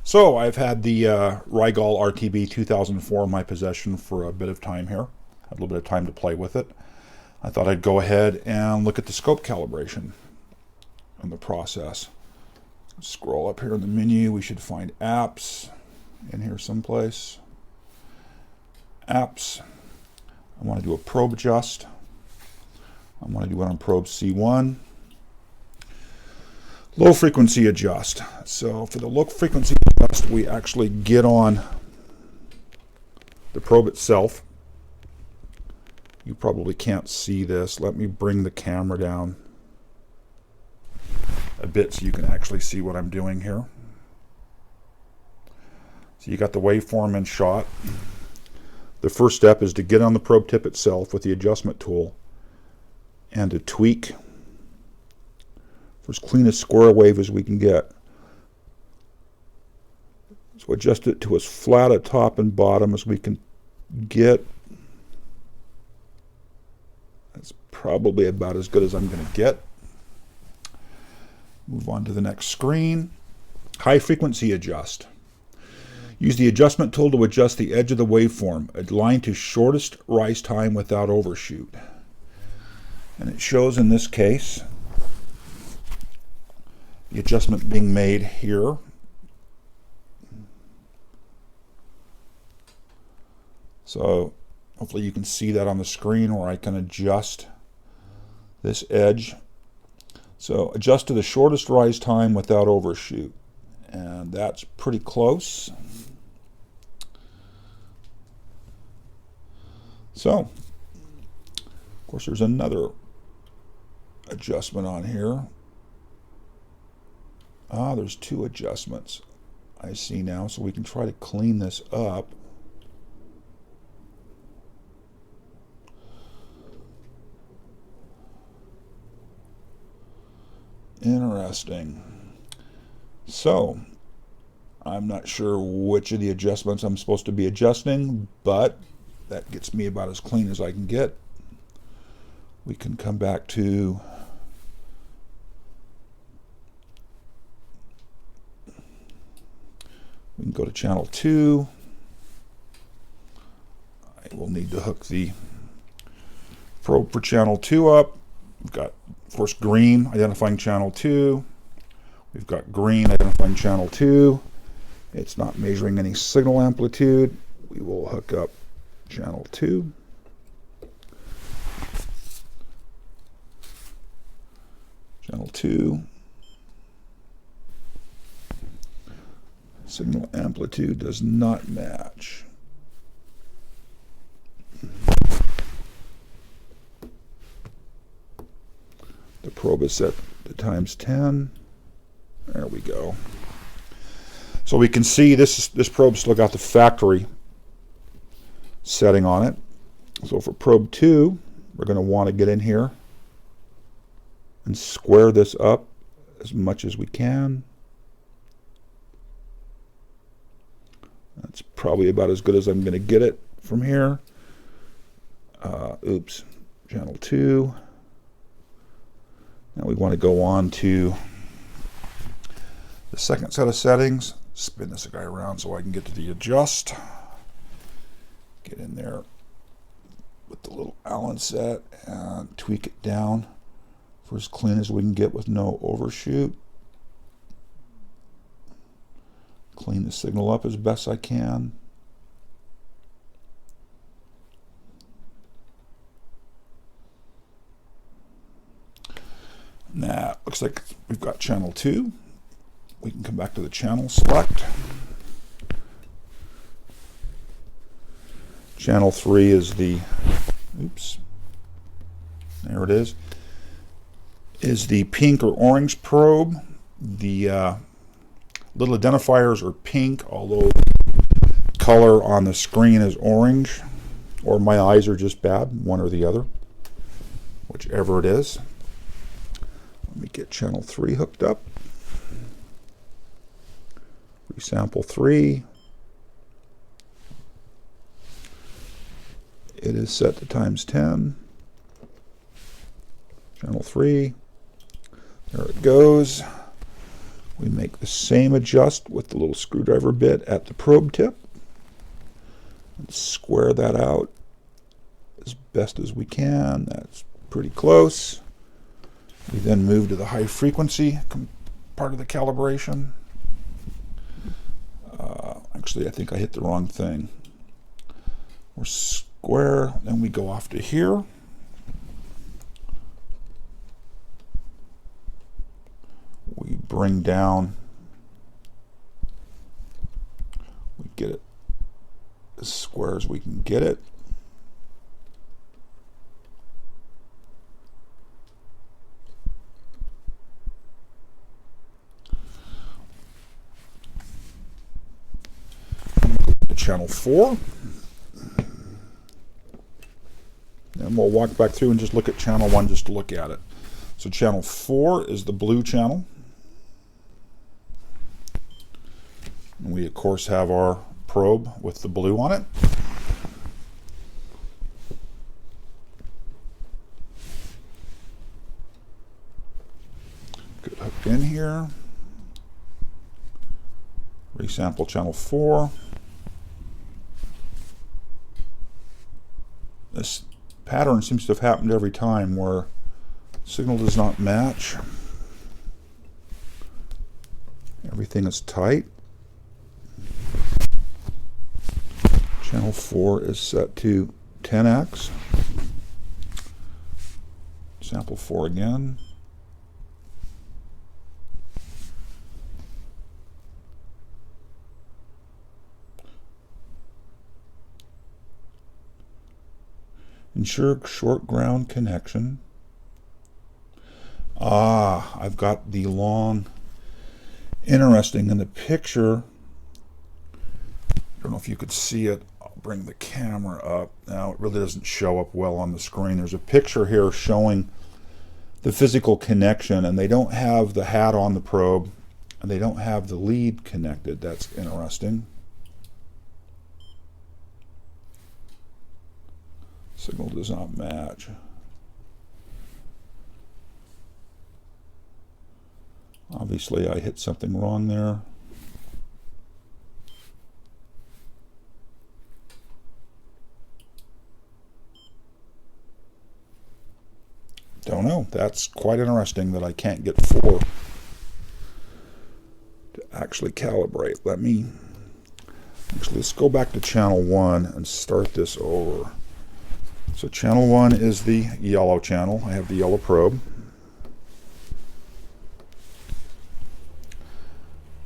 So I've had the Rohde RTB2004 in my possession for a bit of time here. Had a little bit of time to play with it. I thought I'd go ahead and look at the scope calibration in the process. Scroll up here in the menu. We should find apps in here someplace. Apps. I want to do a probe adjust. I want to do it on probe C1. Low frequency adjust. So for the low frequency adjust, we actually get on the probe itself. You probably can't see this. Let me bring the camera down a bit so you can actually see what I'm doing here. So you got the waveform in shot. The first step is to get on the probe tip itself with the adjustment tool and to tweak for as clean a square wave as we can get. So adjust it to as flat a top and bottom as we can get. That's probably about as good as I'm going to get. Move on to the next screen. High frequency adjust. Use the adjustment tool to adjust the edge of the waveform, aligned to shortest rise time without overshoot. And it shows in this case the adjustment being made here. So hopefully you can see that on the screen where I can adjust this edge. So adjust to the shortest rise time without overshoot. And that's pretty close. So, of course, there's another adjustment on here. There's two adjustments I see now, so we can try to clean this up. Interesting. So, I'm not sure which of the adjustments I'm supposed to be adjusting, but that gets me about as clean as I can get. We can come back to we can go to channel 2. I will need to hook the probe for channel 2 up. We've got, of course, green identifying channel 2. We've got green identifying channel 2. It's not measuring any signal amplitude. We will hook up channel 2. Channel 2. Signal amplitude does not match. The probe is set to times 10. There we go. So we can see this probe still got the factory setting on it. So for probe 2, we're going to want to get in here and square this up as much as we can. That's probably about as good as I'm going to get it from here. Oops, channel 2. Now we want to go on to the second set of settings. Spin this guy around so I can get to the adjust. Get in there with the little Allen set and tweak it down for as clean as we can get with no overshoot. Clean the signal up as best I can. Now, looks like we've got channel 2. We can come back to the channel select. Channel 3 is the, oops, there it is the pink or orange probe. The little identifiers are pink, although color on the screen is orange, or my eyes are just bad, one or the other, whichever it is. Let me get channel 3 hooked up. Resample 3. It is set to times 10. Channel 3. There it goes. We make the same adjust with the little screwdriver bit at the probe tip. Let's square that out as best as we can. That's pretty close. We then move to the high frequency part of the calibration. Actually, I think I hit the wrong thing. We're square, then we go off to here. We bring down, we get it as square as we can get it. Channel 4, and we'll walk back through and just look at channel 1 just to look at it. So channel 4 is the blue channel. And we of course have our probe with the blue on it. Get hooked in here. Resample channel 4. This pattern seems to have happened every time where signal does not match. Everything is tight. Channel 4 is set to 10x. Sample 4 again. Ensure short ground connection. I've got the long. Interesting. In the picture, I don't know if you could see it. I'll bring the camera up. Now, it really doesn't show up well on the screen. There's a picture here showing the physical connection, and they don't have the hat on the probe, and they don't have the lead connected. That's interesting. Signal does not match. Obviously, I hit something wrong there. Don't know. That's quite interesting that I can't get 4 to actually calibrate. Let's go back to channel 1 and start this over. So channel 1 is the yellow channel. I have the yellow probe.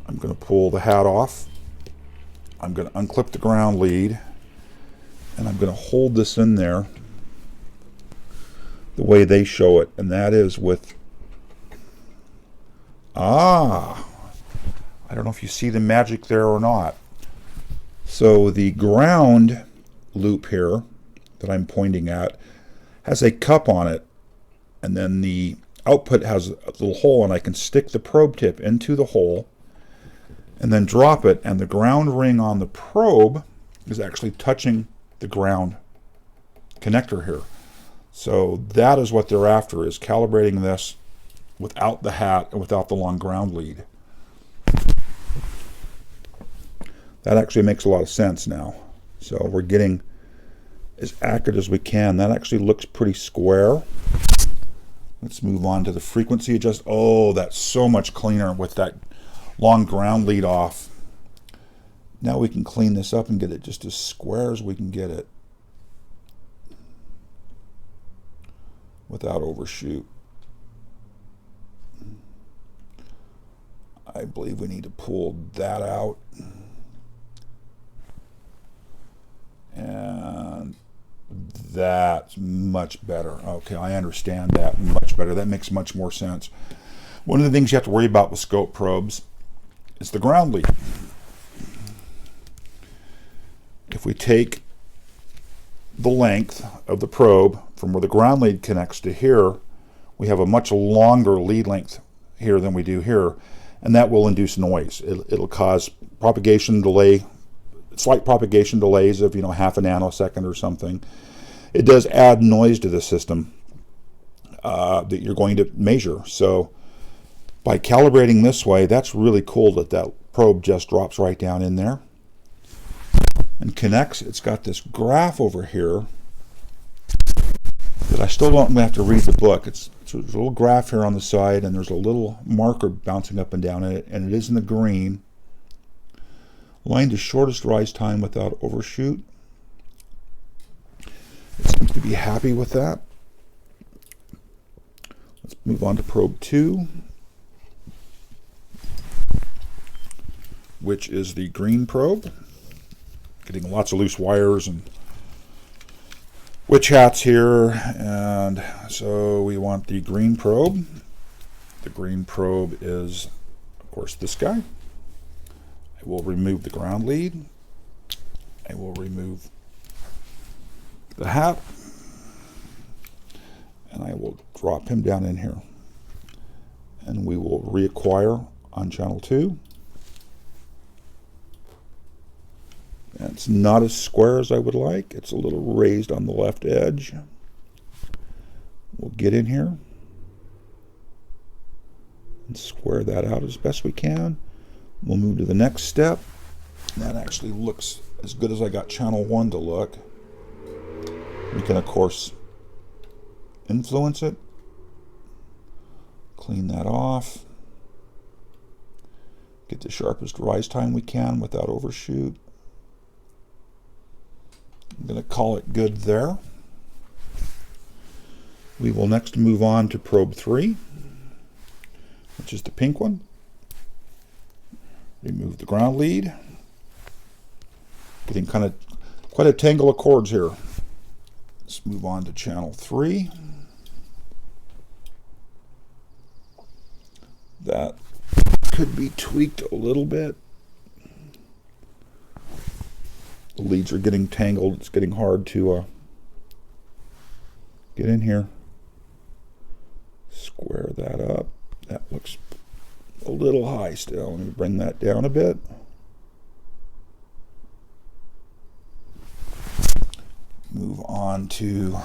I'm going to pull the hat off. I'm going to unclip the ground lead, and I'm going to hold this in there the way they show it, and that is with, I don't know if you see the magic there or not. So the ground loop here that I'm pointing at has a cup on it, and then the output has a little hole, and I can stick the probe tip into the hole and then drop it, and the ground ring on the probe is actually touching the ground connector here. So that is what they're after, is calibrating this without the hat and without the long ground lead. That actually makes a lot of sense now. So we're getting as accurate as we can. That actually looks pretty square. Let's move on to the frequency adjust. Oh, that's so much cleaner with that long ground lead off. Now we can clean this up and get it just as square as we can get it without overshoot. I believe we need to pull that out. And that's much better. Okay, I understand that much better. That makes much more sense. One of the things you have to worry about with scope probes is the ground lead. If we take the length of the probe from where the ground lead connects to here, we have a much longer lead length here than we do here, and that will induce noise. It'll cause propagation delay, slight propagation delays of half a nanosecond or something. It does add noise to the system that you're going to measure. So By calibrating this way, that's really cool that that probe just drops right down in there and connects. It's got this graph over here that I still don't have to read the book. There's a little graph here on the side, and there's a little marker bouncing up and down in it, and it is in the green. Line to shortest rise time without overshoot. It seems to be happy with that. Let's move on to probe 2, which is the green probe. Getting lots of loose wires and witch hats here, and so we want the green probe. The green probe is, of course, this guy. I will remove the ground lead. I will remove the hat, and I will drop him down in here, and we will reacquire on channel 2. And it's not as square as I would like. It's a little raised on the left edge. We'll get in here and square that out as best we can. We'll move to the next step. That actually looks as good as I got channel 1 to look. We can, of course, influence it. Clean that off. Get the sharpest rise time we can without overshoot. I'm going to call it good there. We will next move on to probe 3, which is the pink one. Remove the ground lead. Getting kind of quite a tangle of cords here. Let's move on to channel 3. That could be tweaked a little bit. The leads are getting tangled. It's getting hard to get in here. Square that up. That looks a little high still. Let me bring that down a bit. Move on to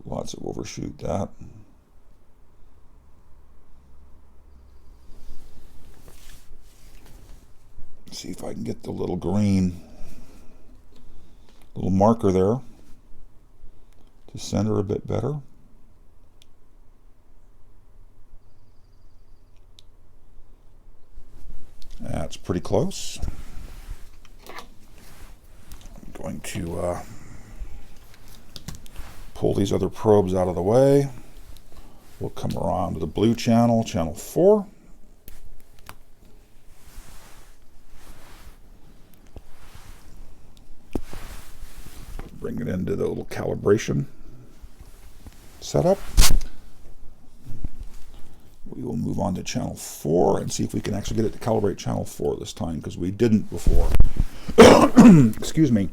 lots of overshoot that. See if I can get the little green little marker there to center a bit better. That's pretty close. I'm going to pull these other probes out of the way. We'll come around to the blue channel, channel 4. Bring it into the little calibration setup. We will move on to channel 4 and see if we can actually get it to calibrate channel 4 this time, because we didn't before. Excuse me.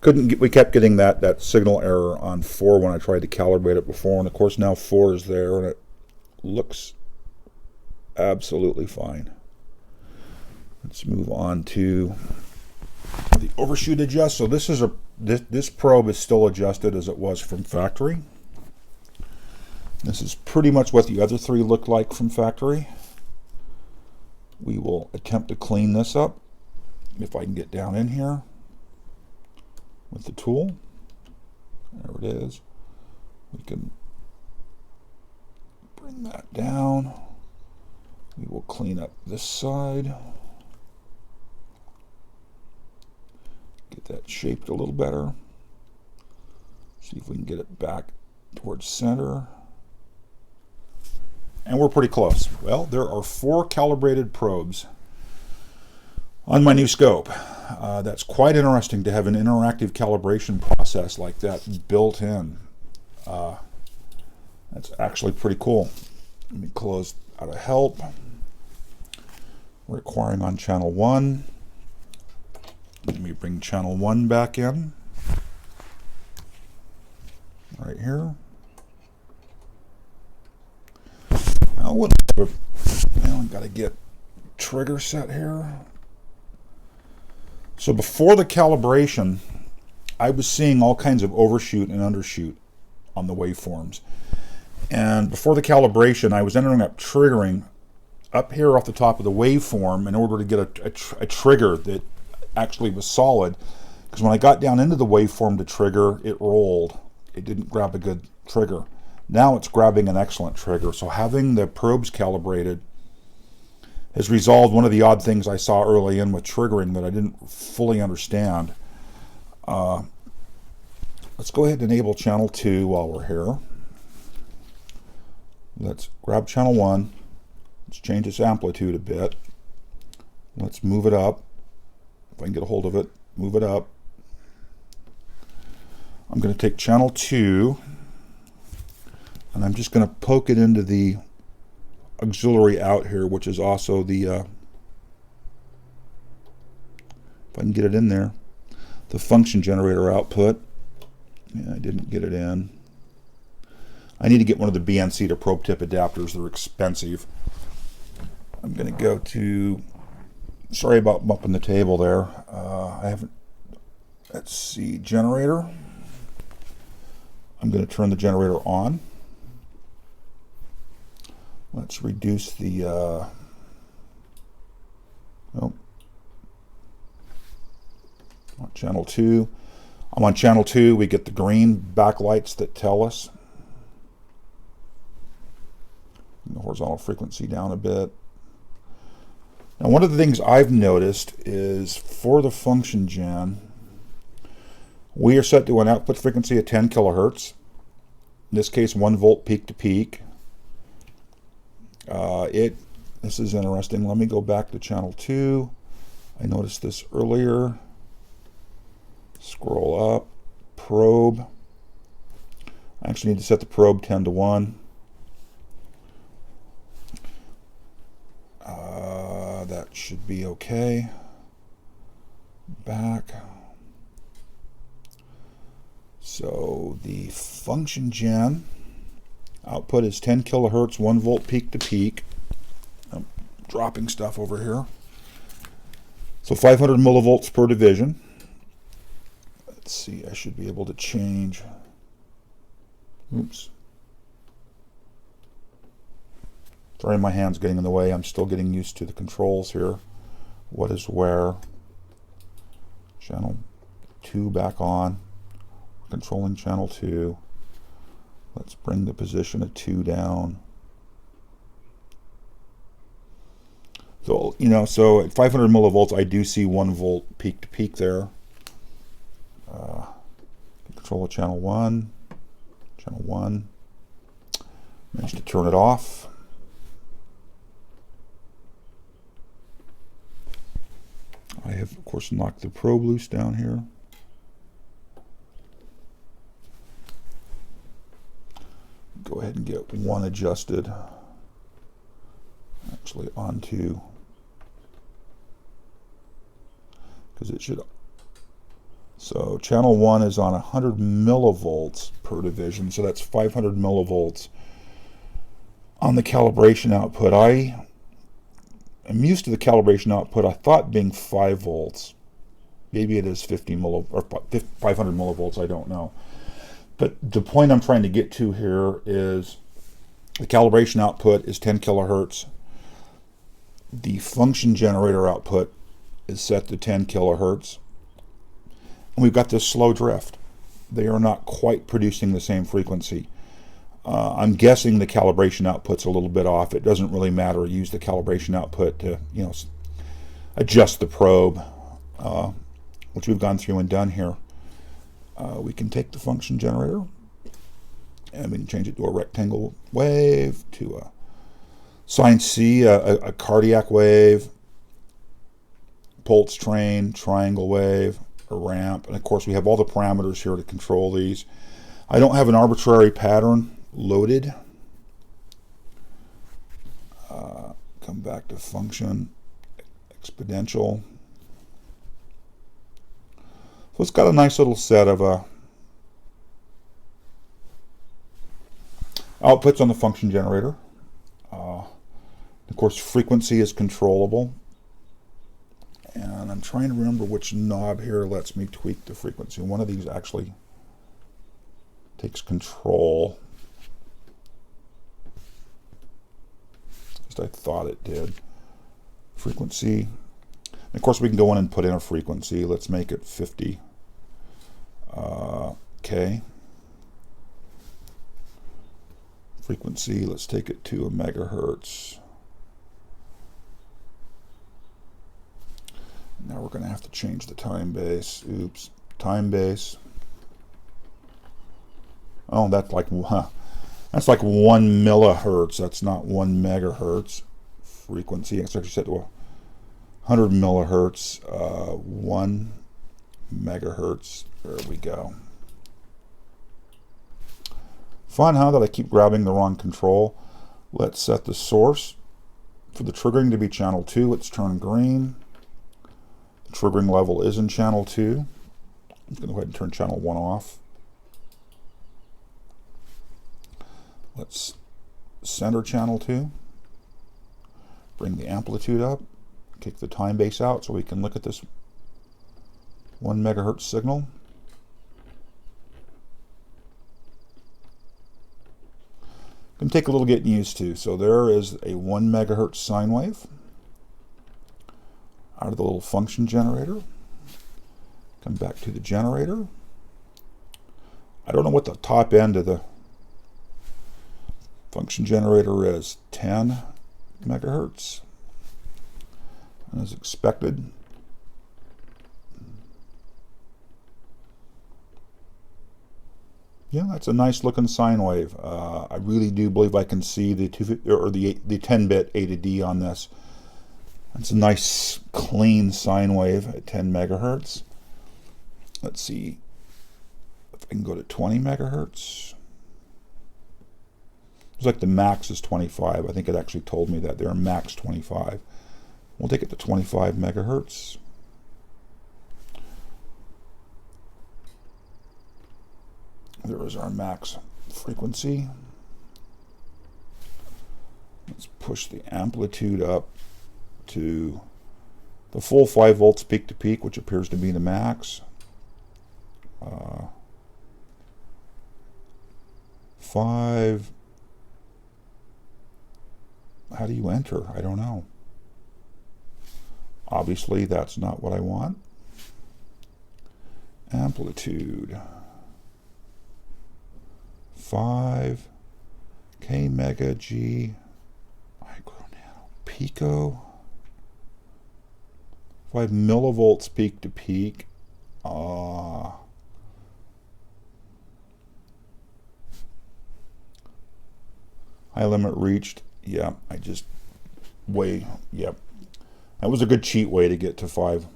We kept getting that signal error on 4 when I tried to calibrate it before, and of course now 4 is there and it looks absolutely fine. Let's move on to the overshoot adjust. So this probe is still adjusted as it was from factory. This is pretty much what the other 3 look like from factory. We will attempt to clean this up if I can get down in here with the tool. There it is. We can bring that down. We will clean up this side. Get that shaped a little better. See if we can get it back towards center. And we're pretty close. Well, there are 4 calibrated probes on my new scope. That's quite interesting to have an interactive calibration process like that built in. That's actually pretty cool. Let me close out of help. We're acquiring on channel 1. Let me bring channel 1 back in. Right here. Well, I've got to get trigger set here. So before the calibration, I was seeing all kinds of overshoot and undershoot on the waveforms. And before the calibration, I was ending up triggering up here off the top of the waveform in order to get a trigger that actually was solid. Because when I got down into the waveform to trigger, it rolled. It didn't grab a good trigger. Now it's grabbing an excellent trigger. So having the probes calibrated has resolved one of the odd things I saw early in with triggering that I didn't fully understand. Let's go ahead and enable channel 2 while we're here. Let's grab channel 1. Let's change its amplitude a bit. Let's move it up. If I can get a hold of it, move it up. I'm going to take channel 2 and I'm just going to poke it into the auxiliary out here, which is also the, if I can get it in there, the function generator output. Yeah, I didn't get it in. I need to get one of the BNC to probe tip adapters. They're expensive. I'm going to go to, sorry about bumping the table there. I haven't, let's see, generator. I'm going to turn the generator on. Let's reduce the, on channel 2. I'm on channel 2. We get the green backlights that tell us. The horizontal frequency down a bit. Now, one of the things I've noticed is for the function gen, we are set to an output frequency of 10 kilohertz. In this case, 1 volt peak to peak. This is interesting. Let me go back to channel 2. I noticed this earlier. Scroll up, probe. I actually need to set the probe 10 to 1. That should be okay. Back. So the function gen output is 10 kilohertz, 1 volt peak to peak. I'm dropping stuff over here. So 500 millivolts per division. Let's see, I should be able to change. Oops. Sorry, my hand's getting in the way. I'm still getting used to the controls here. What is where? Channel 2 back on. Controlling channel 2. Let's bring the position of 2 down. So, so at 500 millivolts, I do see 1 volt peak to peak there. Control of channel 1. Channel 1. Managed to turn it off. I have, of course, knocked the probe loose down here. Go ahead and get 1 adjusted actually onto, because it should, so channel 1 is on 100 millivolts per division, so that's 500 millivolts on the calibration output. I am used to the calibration output, I thought, being 5 volts. Maybe it is 500 millivolts, I don't know. But the point I'm trying to get to here is the calibration output is 10 kilohertz. The function generator output is set to 10 kilohertz. And we've got this slow drift. They are not quite producing the same frequency. I'm guessing the calibration output's a little bit off. It doesn't really matter. Use the calibration output to, adjust the probe, which we've gone through and done here. We can take the function generator and we can change it to a rectangle wave, to a sine C, a cardiac wave, pulse train, triangle wave, a ramp, and of course we have all the parameters here to control these. I don't have an arbitrary pattern loaded. Come back to function, exponential. So it's got a nice little set of outputs on the function generator. course, frequency is controllable. And I'm trying to remember which knob here lets me tweak the frequency. One of these actually takes control. At least I thought it did. Frequency. And of course, we can go in and put in a frequency. Let's make it 50 K. Frequency, let's take it to a megahertz. Now we're going to have to change the time base. Oops, time base. Oh, that's like 1 millihertz. That's not 1 megahertz. Frequency, it's actually set to 100 millihertz. 1 megahertz. There we go. Fun, huh, that I keep grabbing the wrong control. Let's set the source for the triggering to be channel 2. Let's turn green. The triggering level is in channel 2. I'm going to go ahead and turn channel 1 off. Let's center channel 2. Bring the amplitude up. Kick the time base out so we can look at this 1 megahertz signal. Can take a little getting used to. So there is a 1 megahertz sine wave out of the little function generator. Come back to the generator. I don't know what the top end of the function generator is. 10 megahertz. And as expected, yeah, that's a nice looking sine wave. I really do believe I can see the 10-bit A to D on this. That's a nice clean sine wave at 10 megahertz. Let's see if I can go to 20 megahertz. It's like the max is 25. I think it actually told me that there, max 25. We'll take it to 25 megahertz. There is our max frequency. Let's push the amplitude up to the full 5 volts peak to peak, which appears to be the max. 5. How do you enter? I don't know. Obviously, that's not what I want. Amplitude. 5 K mega G micro nano pico. 5 millivolts peak to peak. High limit reached. Yeah, I just yep. That was a good cheat way to get to 5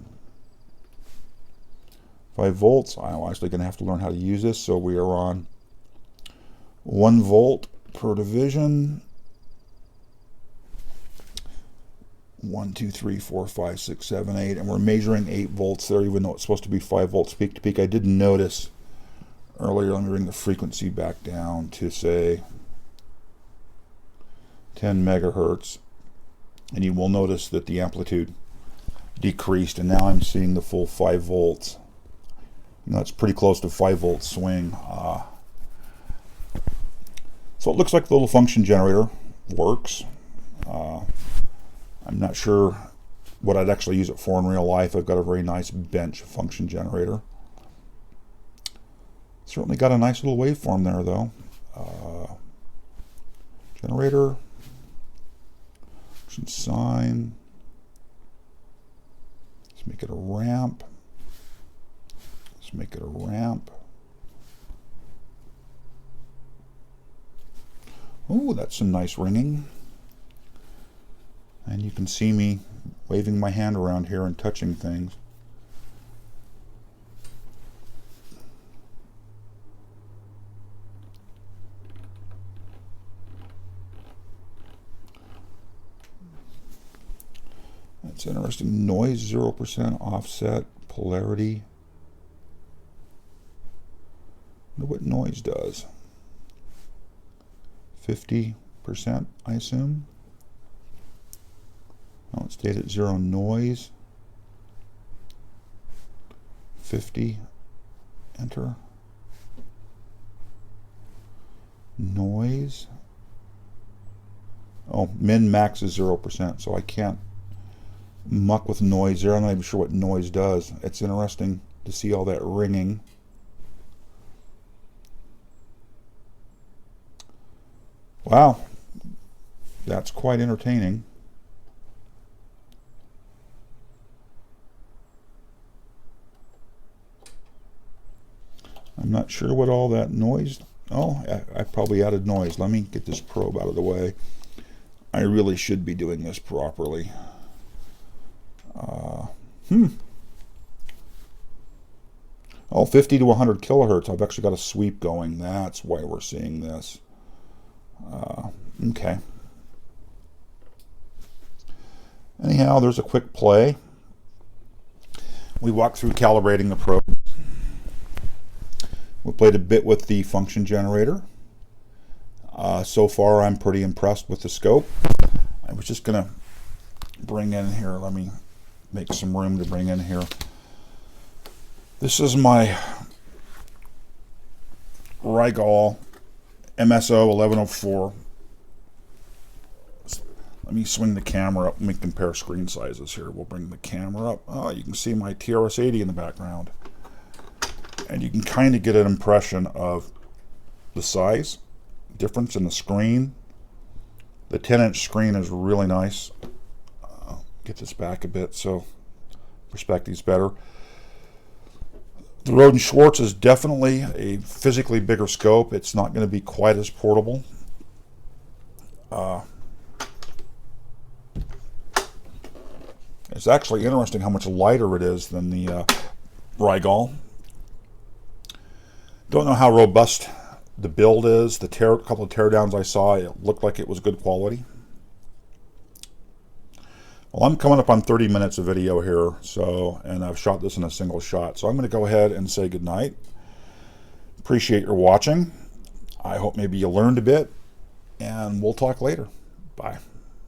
volts. I'm actually going to have to learn how to use this. So we are on 1 volt per division. 1, 2, 3, 4, 5, 6, 7, 8, and we're measuring 8 volts there, even though it's supposed to be 5 volts peak to peak. I didn't notice earlier. Let me bring the frequency back down to, say, 10 megahertz, and you will notice that the amplitude decreased, and now I'm seeing the full 5 volts. And that's pretty close to 5 volt swing. So it looks like the little function generator works. I'm not sure what I'd actually use it for in real life. I've got a very nice bench function generator. Certainly got a nice little waveform there, though. Generator, function sine. Let's make it a ramp. Let's make it a ramp. Oh, that's some nice ringing. And you can see me waving my hand around here and touching things. That's interesting. Noise 0%, offset, polarity. I wonder what noise does. 50%, I assume. Oh, it stayed at 0 noise. 50. Enter. Noise. Oh, min max is 0%, so I can't muck with noise there. I'm not even sure what noise does. It's interesting to see all that ringing. Wow, that's quite entertaining. I'm not sure what all that noise... Oh, I probably added noise. Let me get this probe out of the way. I really should be doing this properly. Oh, 50 to 100 kilohertz. I've actually got a sweep going. That's why we're seeing this. Okay. Anyhow, there's a quick play. We walked through calibrating the probe. We played a bit with the function generator. So far, I'm pretty impressed with the scope. I was just going to bring in here, let me make some room to bring in here. This is my Rohde MSO 1104. Let me swing the camera up and we compare screen sizes here. We'll bring the camera up. Oh, you can see my TRS-80 in the background. And you can kind of get an impression of the size difference in the screen. The 10-inch screen is really nice. Get this back a bit so perspective's better. The Rohde Schwarz is definitely a physically bigger scope. It's not going to be quite as portable. It's actually interesting how much lighter it is than the Rohde. Don't know how robust the build is. The couple of teardowns I saw, it looked like it was good quality. Well, I'm coming up on 30 minutes of video here, and I've shot this in a single shot. So I'm going to go ahead and say goodnight. Appreciate your watching. I hope maybe you learned a bit, and we'll talk later. Bye.